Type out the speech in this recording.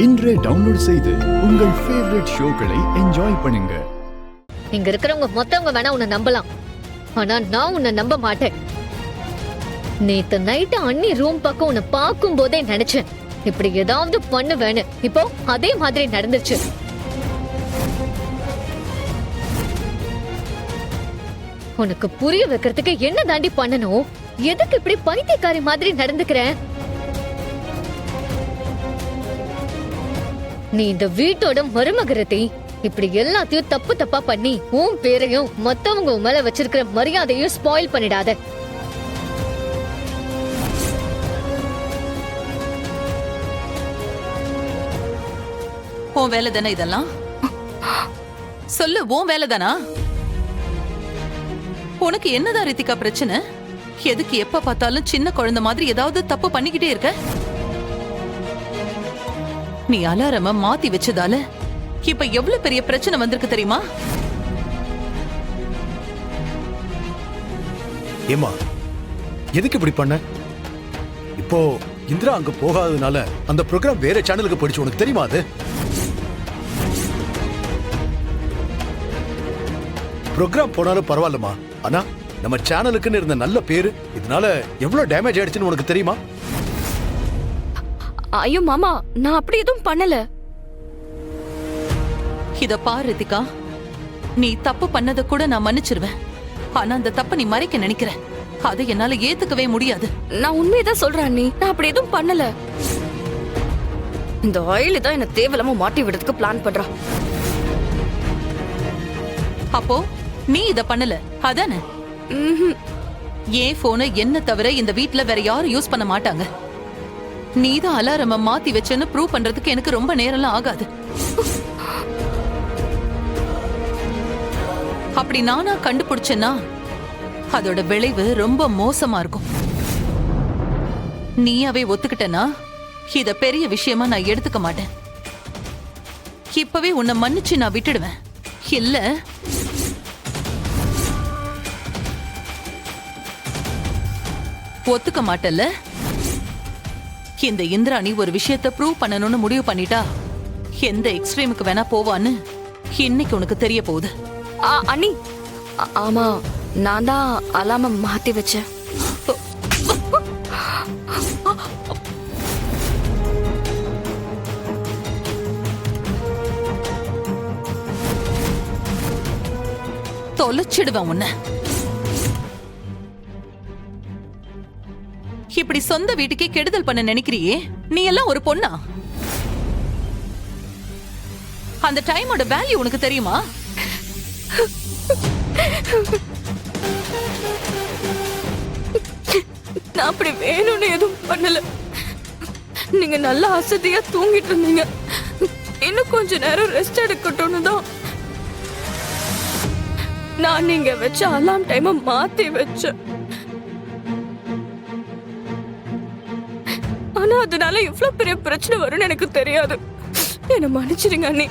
இன்றே டவுன்லோட் செய்து உங்கள் ஃபேவரட் ஷோக்களை என்ஜாய் பண்ணுங்க. இங்க இருக்கிறவங்க மொத்தவங்க வேணா உன்னை நம்பலாம், ஆனா நான் உன்னை நம்ப மாட்டேன். நேத்து நைட்டு அண்ணி ரூம் பக்கம் உன்னை பார்க்கும் போதே நினைச்சேன் இப்படி ஏதாவது பண்ணுவேன்னு. இப்போ அதே மாதிரி நடந்துச்சு. உனக்கு புரிய வைக்கிறதுக்கு என்ன தாண்டி பண்ணணும்? எதுக்கு இப்படி பைத்தியக்காரி மாதிரி நடந்துக்கிற? நீ இந்த வீட்டோட மருமகரத்தை இப்படி எல்லாத்தையும் தப்பு தப்பா பண்ணி உன் பேரையும் மத்தவங்க மேல வச்சிருக்கிற மரியாதையும் ஸ்பாயில் பண்ணிடாத. உன் வேலை தானே இதெல்லாம்? சொல்லு, உன் வேலை தானா? உனக்கு என்னதான் ரித்திகா பிரச்சனை? எதுக்கு எப்ப பார்த்தாலும் சின்ன குழந்தை மாதிரி ஏதாவது தப்பு பண்ணிக்கிட்டே இருக்க? நீ அலாரம மாத்தி வச்சதால இப்ப எவ்வளவு பெரிய பிரச்சனை வந்திருக்கு தெரியுமா? ஏமா, எதுக்கு இப்படி பண்ண? இப்போ இந்திரா அங்க போகாததுனால அந்த ப்ரோக்ராம் வேற சேனலுக்கு போயிடுச்சு, உனக்கு தெரியுமா? அது ப்ரோக்ராம் போனாலும் பரவாயில்லமா, ஆனா நம்ம சேனலுக்குன்னு இருந்த நல்ல பேரு இதனால எவ்வளவு டேமேஜ் ஆயிடுச்சுன்னு உனக்கு தெரியுமா? ஐயோ மாமா, நான் அப்படி எதுவும் பண்ணல. இத பாரு ரித்திகா, நீ தப்பு பண்ணத கூட நான் மன்னிச்சிருவேன். ஆனா அந்த தப்ப நீ மறைக்க நினைக்கிற, அதை என்னால ஏத்துக்கவே முடியாது. நான் உண்மையதான் சொல்றேன் அண்ணி, நான் அப்படி எதுவும் பண்ணல. இந்த ஆயில் தான் என்ன தேவையில்லாம மாட்டி விடுறதுக்கு பிளான் பண்றா. அப்போ நீ இத பண்ணல அதானே? ஏன் போனை என்ன தவிர இந்த வீட்ல வேற யாரும் யூஸ் பண்ண மாட்டாங்க. நீதான் அலாரம மாத்தி வச்சேன்னு ப்ரூவ் பண்றதுக்கு எனக்கு ரொம்ப நேரம்லாம் ஆகாது. அப்படி நானா கண்டுபிடிச்சேன்னா அதோட விளைவு ரொம்ப மோசமா இருக்கும். நீயாவே ஒத்துக்கிட்டனா இத பெரிய விஷயமா நான் எடுத்துக்க மாட்டேன். இப்பவே உன்னை மன்னிச்சு நான் விட்டுடுவேன். இல்ல ஒத்துக்க மாட்டல்ல? இந்த இந்திராணி ஒரு விஷயத்தை ப்ரூவ் பண்ணணும்னு முடிவு பண்ணிட்டா எந்த எக்ஸ்ட்ரீமுக்கு வேணா போவான்னு இன்னைக்கு உனக்கு தெரிய போகுது. அண்ணி, ஆமா, நான் தான் அலாம மாத்தி வச்சேன். தொலைச்சிடுவேன் உன்னை. இப்படி சொந்த வீட்டுக்கே கெடுதல் பண்ண நினைக்கிறியே, நீ எல்லாம் ஒரு பொண்ணா? அந்த டைமோட வேல்யூ உனக்கு தெரியுமா? நான் அப்படி வேணும்னு எதுவும் பண்ணல. நீங்க நல்லா அசதியா தூங்கிட்டு இருந்தீங்க. இன்னும் கொஞ்ச நேரம் ரெஸ்ட் எடுக்கட்டும்னு தான் நான் நீங்க வச்ச அலாம் டைமை மாத்தி வச்சேன். ஆனா அதனால இவ்வளவு பெரிய பிரச்சனை வரும்னு எனக்கு தெரியாது. என்ன மன்னிச்சிடுங்க அண்ணி.